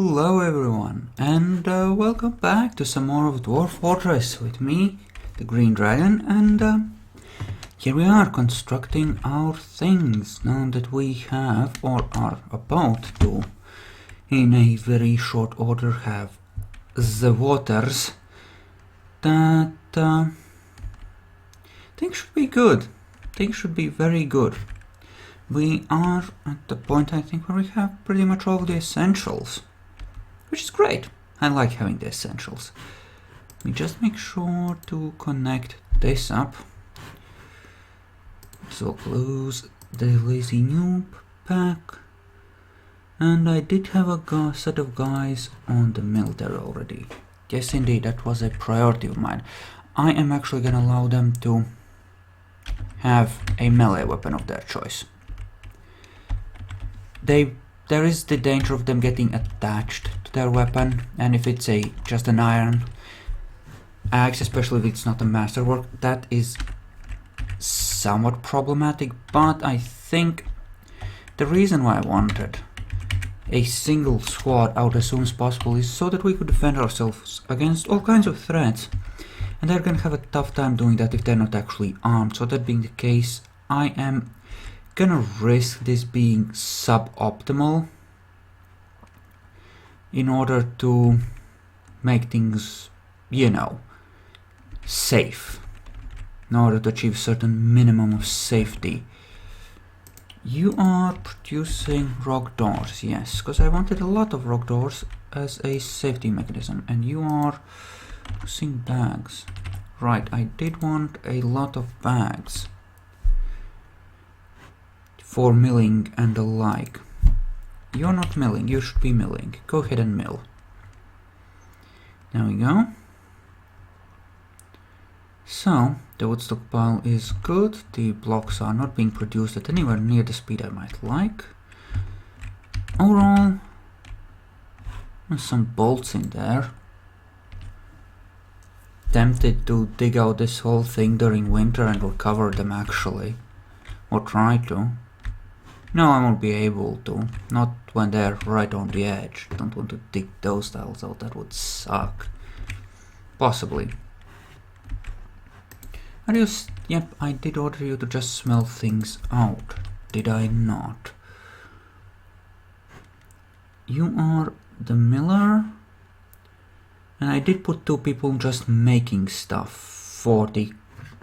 Hello everyone, and welcome back to some more of Dwarf Fortress with me, the Green Dragon, and here we are constructing our things now that we have, or are about to, in a very short order, have the waters that things should be good. Things should be very good. We are at the point, I think, where we have pretty much all the essentials. Which is great. I like having the essentials. Let me just make sure to connect this up. So close the lazy noob pack. And I did have a set of guys on the mill there already. Yes, indeed, that was a priority of mine. I am actually going to allow them to have a melee weapon of their choice. There is the danger of them getting attached to their weapon, and if it's just an iron axe, especially if it's not a masterwork, that is somewhat problematic. But I think the reason why I wanted a single squad out as soon as possible is so that we could defend ourselves against all kinds of threats, and they're gonna have a tough time doing that if they're not actually armed. So that being the case, I am gonna risk this being suboptimal in order to make things, safe, in order to achieve a certain minimum of safety. You are producing rock doors, yes, because I wanted a lot of rock doors as a safety mechanism, and you are producing bags. Right, I did want a lot of bags for milling and the like. You're not milling, you should be milling. Go ahead and mill. There we go. So, the wood stockpile is good. The blocks are not being produced at anywhere near the speed I might like. Overall, there's some bolts in there. Tempted to dig out this whole thing during winter and recover them actually. Or try to. No, I won't be able to. Not when they're right on the edge. Don't want to dig those tiles out, that would suck. Possibly. Yep, I did order you to just smell things out. Did I not? You are the miller. And I did put 2 people just making stuff for the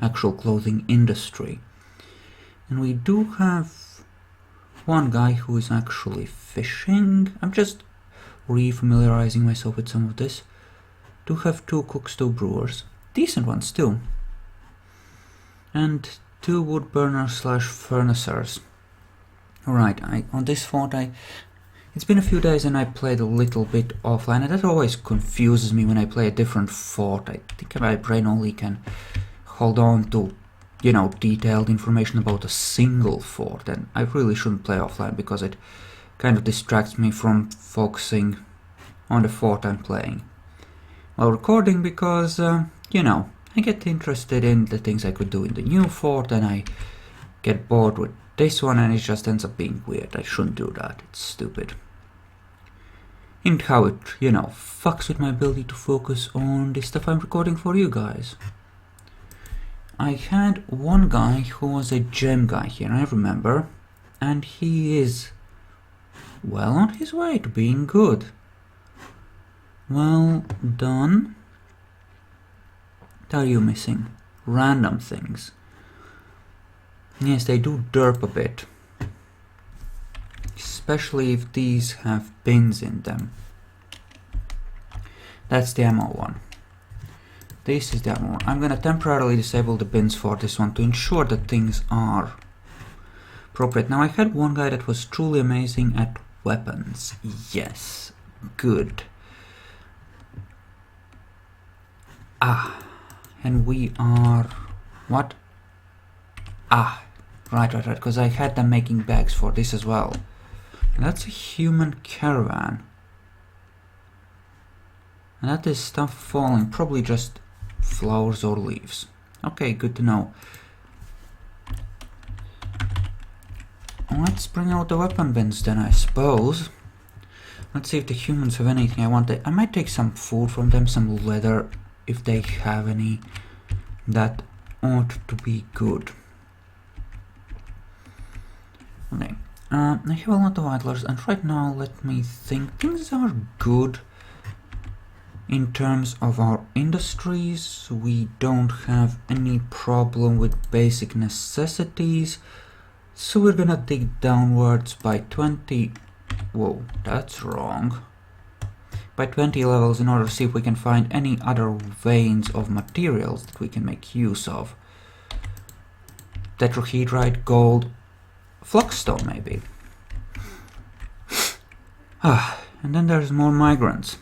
actual clothing industry. And we do have one guy who is actually fishing. I'm just re-familiarizing myself with some of this. Do have 2 cooks, 2 brewers. Decent ones too. And 2 wood burners / furnacers. Alright, on this fort it's been a few days and I played a little bit offline, and that always confuses me when I play a different fort. I think my brain only can hold on to detailed information about a single fort, and I really shouldn't play offline because it kind of distracts me from focusing on the fort I'm playing while recording, because, I get interested in the things I could do in the new fort, and I get bored with this one, and it just ends up being weird. I shouldn't do that, it's stupid. And how it, fucks with my ability to focus on the stuff I'm recording for you guys. I had one guy who was a gem guy here, I remember, and he is well on his way to being good. Well done. What are you missing? Random things. Yes, they do derp a bit. Especially if these have bins in them. That's the ammo one. This is the ammo one. I'm gonna temporarily disable the bins for this one to ensure that things are appropriate. Now, I had one guy that was truly amazing at weapons. Yes, good. And we are... what? Right, because I had them making bags for this as well. And that's a human caravan. And that is stuff falling, probably just flowers or leaves. Okay, good to know. Let's bring out the weapon bins then, I suppose. Let's see if the humans have anything I want. I might take some food from them, some leather, if they have any. That ought to be good. Okay. I have a lot of idlers, and right now, let me think. Things are good in terms of our industries. We don't have any problem with basic necessities. So we're gonna dig downwards by 20... Whoa, that's wrong. By 20 levels in order to see if we can find any other veins of materials that we can make use of. Tetrahedrite, gold, fluxstone maybe. And then there's more migrants.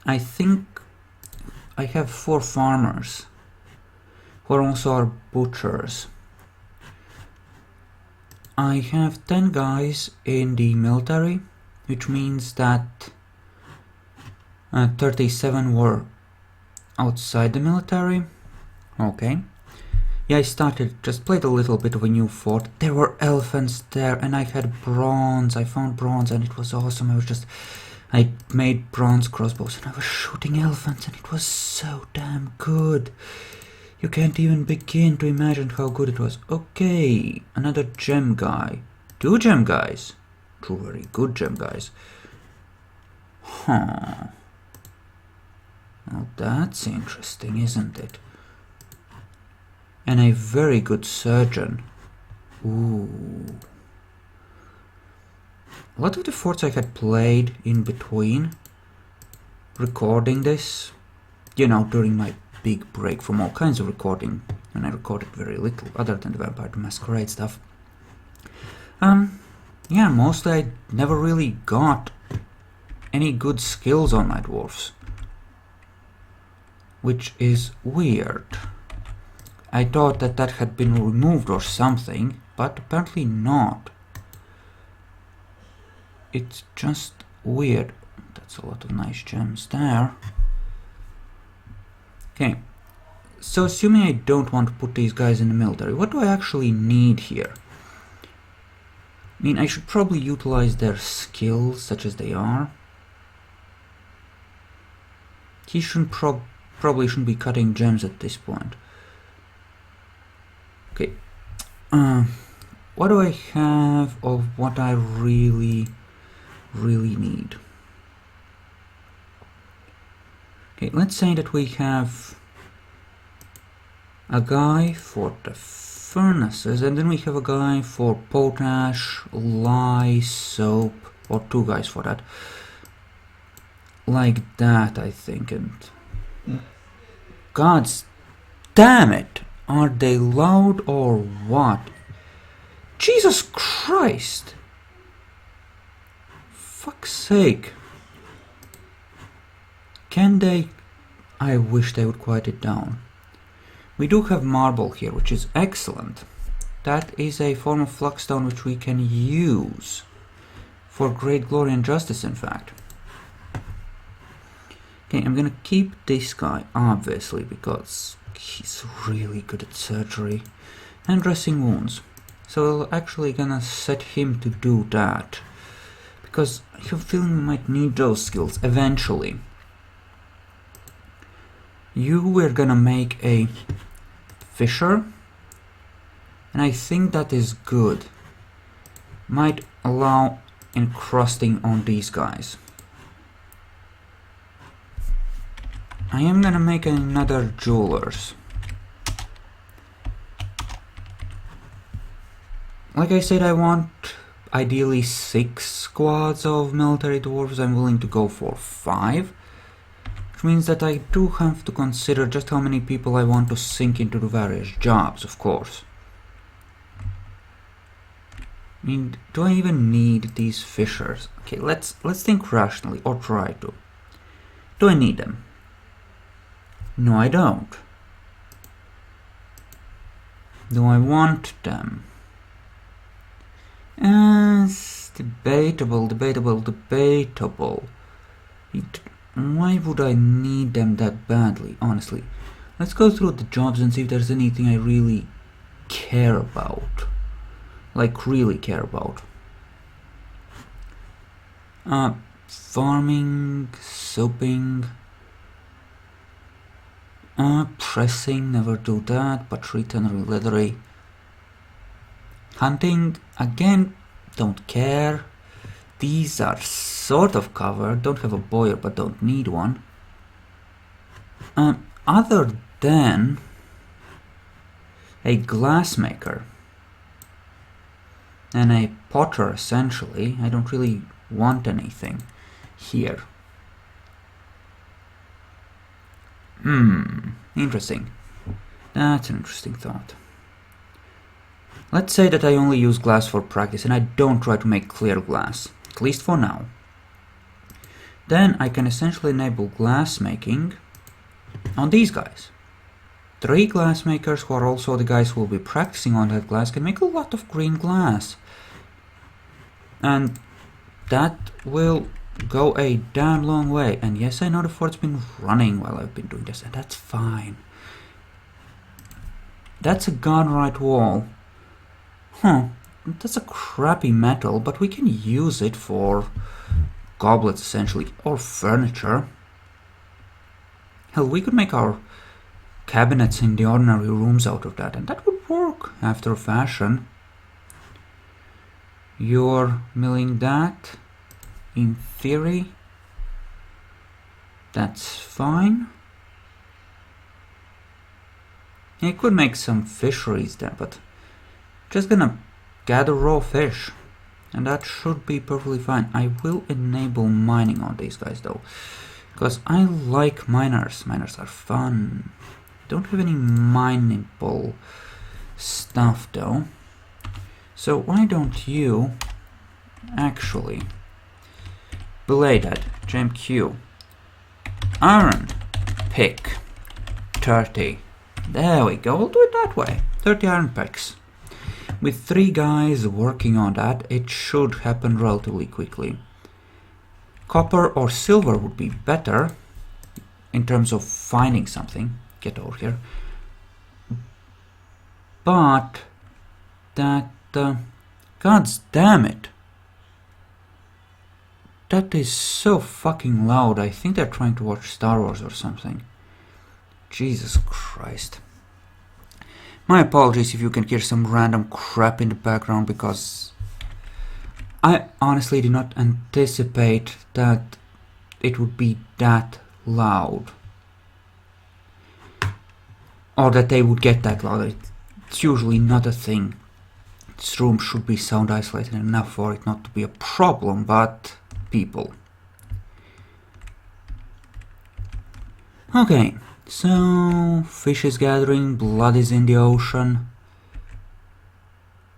I think I have 4 farmers who are also our butchers. I have 10 guys in the military, which means that 37 were outside the military. Okay. Yeah, I just played a little bit of a new fort. There were elephants there, and I had bronze. I found bronze, and it was awesome. I made bronze crossbows, and I was shooting elephants, and it was so damn good. You can't even begin to imagine how good it was. Okay, another gem guy. 2 gem guys. 2 very good gem guys. Huh. Well, that's interesting, isn't it? And a very good surgeon. Ooh. A lot of the forts I had played in between recording this, you know, during my big break from all kinds of recording, and I recorded very little other than the Vampire the Masquerade stuff. Yeah, mostly I never really got any good skills on my dwarfs, which is weird. I thought that had been removed or something, but apparently not. It's just weird. That's a lot of nice gems there. Okay, so assuming I don't want to put these guys in the military, what do I actually need here? I mean, I should probably utilize their skills, such as they are. He probably shouldn't be cutting gems at this point. Okay, what do I have of what I really need? Okay, let's say that we have a guy for the furnaces, and then we have a guy for potash, lye, soap, or 2 guys for that. Like that, I think, and... God damn it! Are they loud or what? Jesus Christ! Fuck's sake. Can they... I wish they would quiet it down. We do have marble here, which is excellent. That is a form of fluxstone which we can use for great glory and justice, in fact. Okay, I'm gonna keep this guy, obviously, because he's really good at surgery and dressing wounds. So I'm actually gonna set him to do that, because I have a feeling we might need those skills eventually. You were gonna make a fisher, and I think that is good. Might allow encrusting on these guys. I am gonna make another jeweler's. Like I said, I want ideally 6 squads of military dwarves. I'm willing to go for 5. Which means that I do have to consider just how many people I want to sink into the various jobs, of course. I mean, do I even need these fishers? Okay, let's think rationally, or try to. Do I need them? No, I don't. Do I want them? It's debatable. Why would I need them that badly, honestly? Let's go through the jobs and see if there's anything I really care about. Like, really care about. Farming, soaping, pressing, never do that, but return leathery. Hunting, again, don't care. These are sort of covered, don't have a boiler but don't need one. Other than a glassmaker and a potter, essentially, I don't really want anything here. Interesting. That's an interesting thought. Let's say that I only use glass for practice and I don't try to make clear glass, at least for now. Then I can essentially enable glass making on these guys. 3 glass makers, who are also the guys who will be practicing on that glass, can make a lot of green glass. And that will go a damn long way. And yes, I know the fort's been running while I've been doing this, and that's fine. That's a godright wall. That's a crappy metal, but we can use it for goblets, essentially, or furniture. Hell, we could make our cabinets in the ordinary rooms out of that, and that would work after a fashion. You're milling that, in theory. That's fine. I could make some fisheries there, but just gonna gather raw fish, and that should be perfectly fine. I will enable mining on these guys though, because I like miners. Miners are fun. Don't have any mineable stuff though. So why don't you actually belay that? GMQ. Iron pick 30. There we go, we'll do it that way. 30 iron picks. With 3 guys working on that, it should happen relatively quickly. Copper or silver would be better in terms of finding something. Get over here. But that... God damn it. That is so fucking loud. I think they're trying to watch Star Wars or something. Jesus Christ. My apologies if you can hear some random crap in the background, because I honestly did not anticipate that it would be that loud. Or that they would get that loud. It's usually not a thing. This room should be sound isolated enough for it not to be a problem, but people. Okay, so fish is gathering, blood is in the ocean,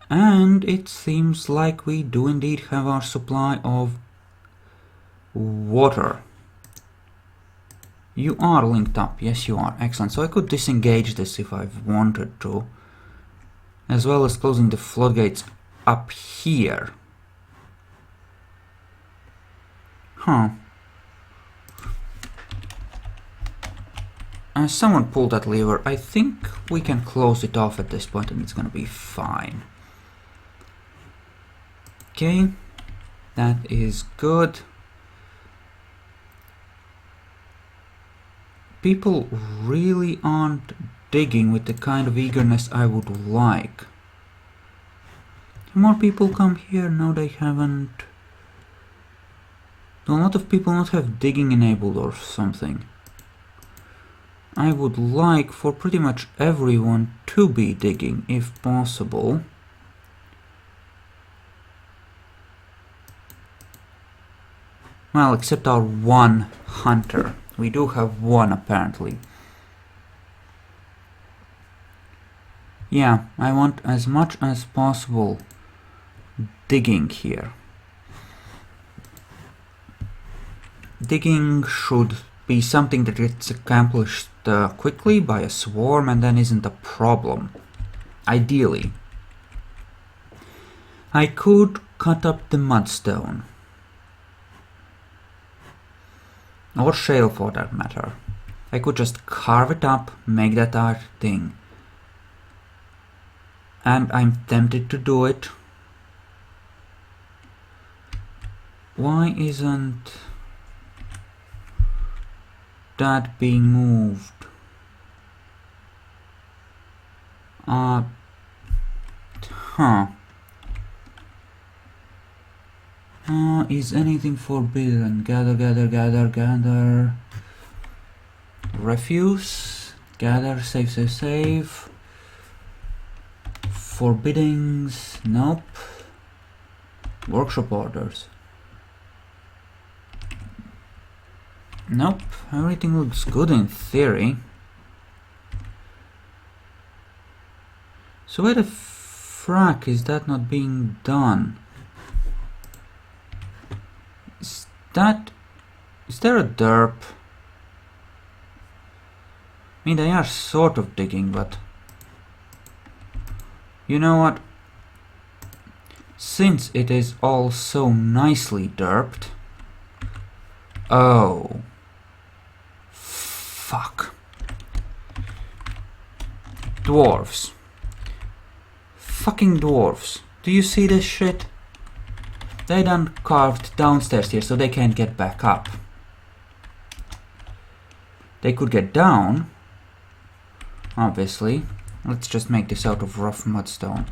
and it seems like we do indeed have our supply of water. You are linked up, yes you are, excellent. So I could disengage this if I wanted to, as well as closing the floodgates up here. Someone pulled that lever. I think we can close it off at this point and it's gonna be fine. Okay, that is good. People really aren't digging with the kind of eagerness I would like. More people come here? No, they haven't. Do a lot of people not have digging enabled or something? I would like for pretty much everyone to be digging, if possible. Well, except our one hunter. We do have one, apparently. Yeah, I want as much as possible digging here. Digging should be something that gets accomplished quickly by a swarm and then isn't a problem. Ideally. I could cut up the mudstone. Or shale for that matter. I could just carve it up, make that our thing. And I'm tempted to do it. Why isn't that being moved? Is anything forbidden? Gather, gather, gather, gather. Refuse. Gather, save, save, save. Forbiddings. Nope. Workshop orders. Nope. Everything looks good in theory. So why the frack is that not being done? Is there a derp? I mean, they are sort of digging, but you know what? Since it is all so nicely derped. Oh. Fuck. Dwarves. Fucking dwarves. Do you see this shit? They done carved downstairs here so they can't get back up. They could get down, obviously. Let's just make this out of rough mudstone.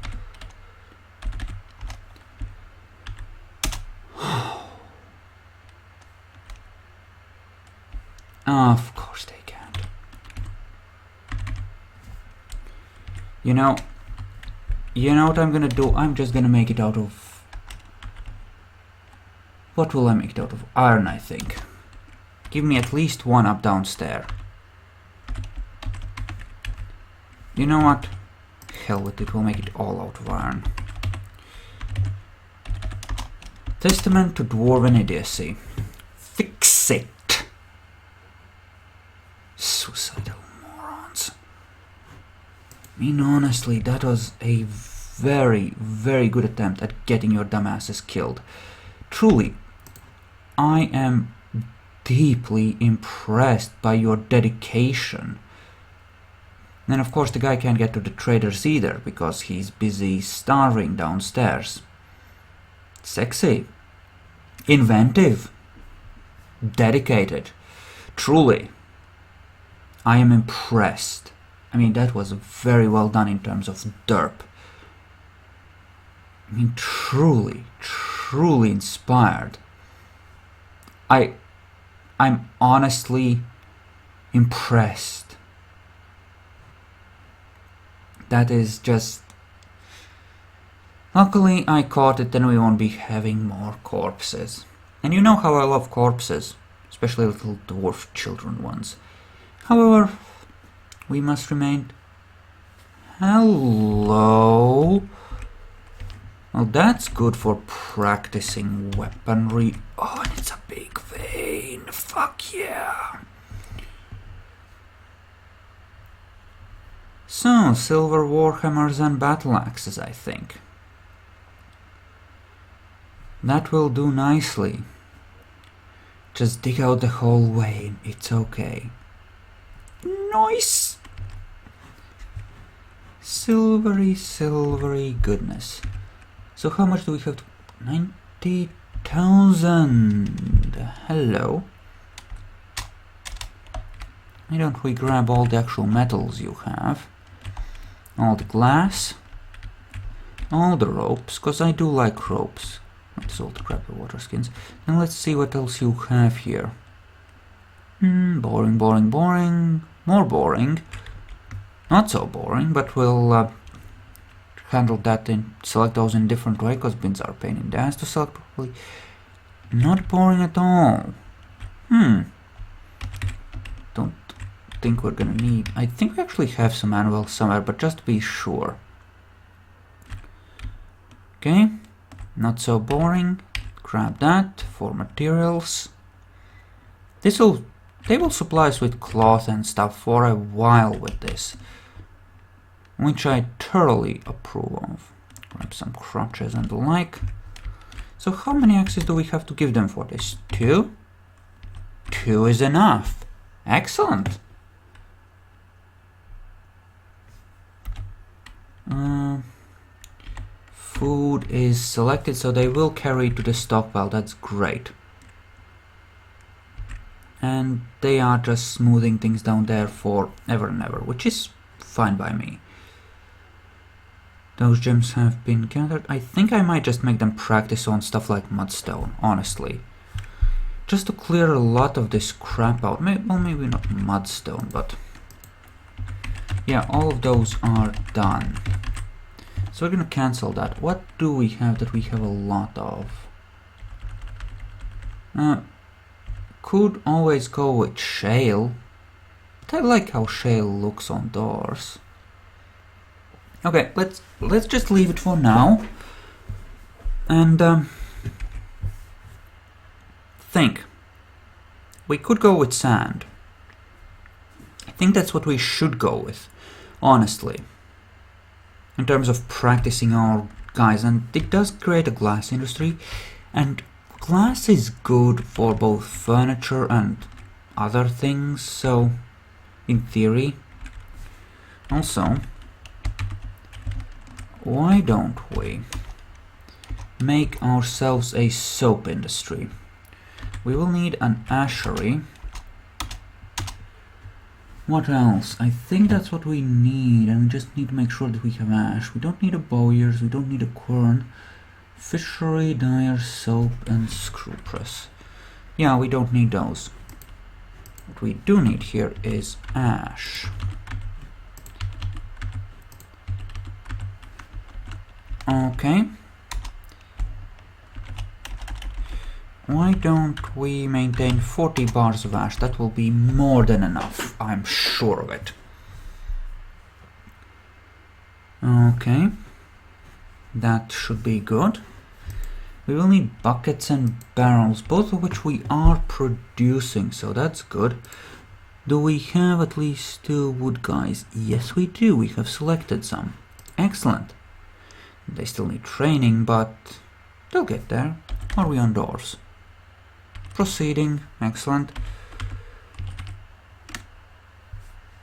Of course they can't. You know what I'm gonna do? I'm just gonna make it out of... What will I make it out of? Iron, I think. Give me at least one up downstairs. You know what? Hell with it, we'll make it all out of iron. Testament to Dwarven idiocy. Fix it! Suicidal morons. I mean, honestly, that was a very, very good attempt at getting your dumbasses killed. Truly, I am deeply impressed by your dedication. And of course the guy can't get to the traders either because he's busy starving downstairs. Sexy. Inventive. Dedicated. Truly. I am impressed. I mean, that was very well done in terms of derp. I mean, truly inspired. I'm honestly impressed. That is just... Luckily I caught it, then we won't be having more corpses. And you know how I love corpses, especially little dwarf children ones. However, we must remain... Hello? Well, that's good for practicing weaponry. Oh, and it's a big vein. Fuck yeah. So, silver warhammers and battle axes, I think. That will do nicely. Just dig out the whole vein. It's okay. Nice. Silvery goodness. So how much do we have to... 90,000. Hello. Why don't we grab all the actual metals you have? All the glass. All the ropes, because I do like ropes. That's all the crappy water skins. And let's see what else you have here. Boring. More boring. Not so boring, but we'll... handle that and select those in different way because bins are a pain in the ass to select properly. Not boring at all. Don't think we're gonna need... I think we actually have some manual somewhere, but just to be sure. Okay, not so boring. Grab that for materials. They will supply us with cloth and stuff for a while with this, which I thoroughly approve of. Grab some crutches and the like. So how many axes do we have to give them for this? 2? 2 is enough. Excellent. food is selected, so they will carry it to the stockpile. That's great. And they are just smoothing things down there forever and ever, which is fine by me. Those gems have been gathered. I think I might just make them practice on stuff like mudstone, honestly. Just to clear a lot of this crap out. Well, maybe not mudstone, but... yeah, all of those are done. So we're gonna cancel that. What do we have that we have a lot of? Could always go with shale. But I like how shale looks on doors. Okay, let's just leave it for now. And think. We could go with sand. I think that's what we should go with, honestly. In terms of practicing our guys, and it does create a glass industry, and glass is good for both furniture and other things, so in theory. Also, why don't we make ourselves a soap industry? We will need an ashery. What else? I think that's what we need, and we just need to make sure that we have ash. We don't need a bowyers, we don't need a quern. Fishery, dyer, soap, and screw press. Yeah, we don't need those. What we do need here is ash. Okay. Why don't we maintain 40 bars of ash? That will be more than enough, I'm sure of it. Okay. That should be good. We will need buckets and barrels, both of which we are producing, so that's good. Do we have at least 2 wood guys? Yes, we do. We have selected some. Excellent. They still need training, but they'll get there. Are we on doors? Proceeding. Excellent.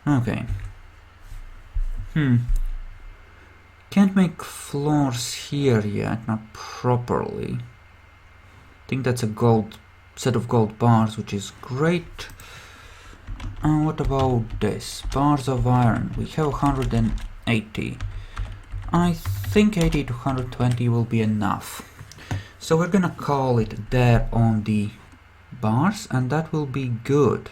Okay. Can't make floors here yet, not properly. I think that's a gold set of gold bars, which is great. What about this? Bars of iron. We have 180. I think 80 to 120 will be enough. So we're gonna call it there on the bars, and that will be good.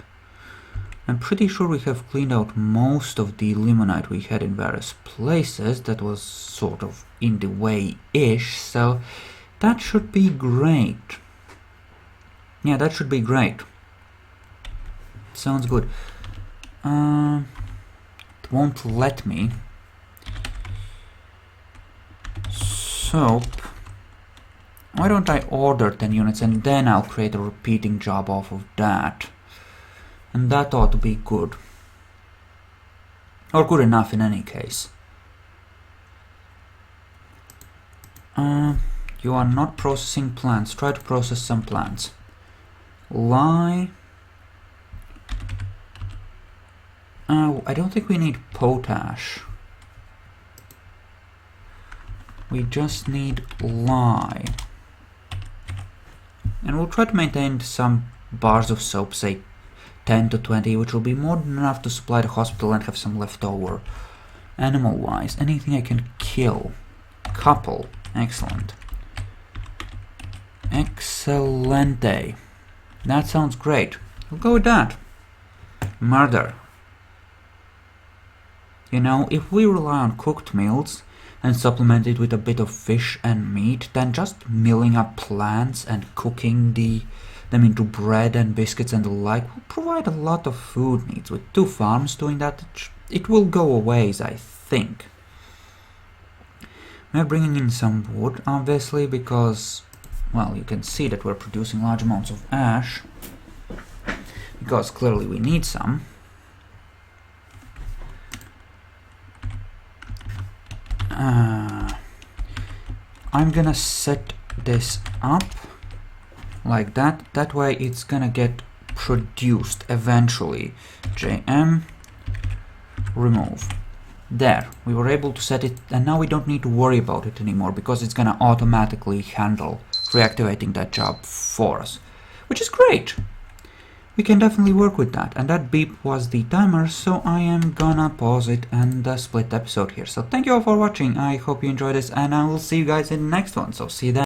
I'm pretty sure we have cleaned out most of the limonite we had in various places. That was sort of in the way-ish, so that should be great. Yeah, that should be great. Sounds good. It won't let me. Soap. Why don't I order 10 units and then I'll create a repeating job off of that. And that ought to be good. Or good enough in any case. You are not processing plants. Try to process some plants. Lye. I don't think we need potash. We just need lye. And we'll try to maintain some bars of soap, say 10 to 20, which will be more than enough to supply the hospital and have some left over. Animal-wise, anything I can kill. Couple. Excellent. Excelente. That sounds great. We'll go with that. Murder. You know, if we rely on cooked meals and supplement it with a bit of fish and meat, then just milling up plants and cooking them into bread and biscuits and the like will provide a lot of food needs. With 2 farms doing that, it will go a ways, I think. We're bringing in some wood, obviously, because, well, you can see that we're producing large amounts of ash, because clearly we need some. I'm gonna set this up like that. That way it's gonna get produced eventually. JM remove. There, we were able to set it, and now we don't need to worry about it anymore because it's gonna automatically handle reactivating that job for us, which is great. We can definitely work with that, and that beep was the timer, so I am gonna pause it and split the episode here. So thank you all for watching, I hope you enjoyed this, and I will see you guys in the next one, so see you then.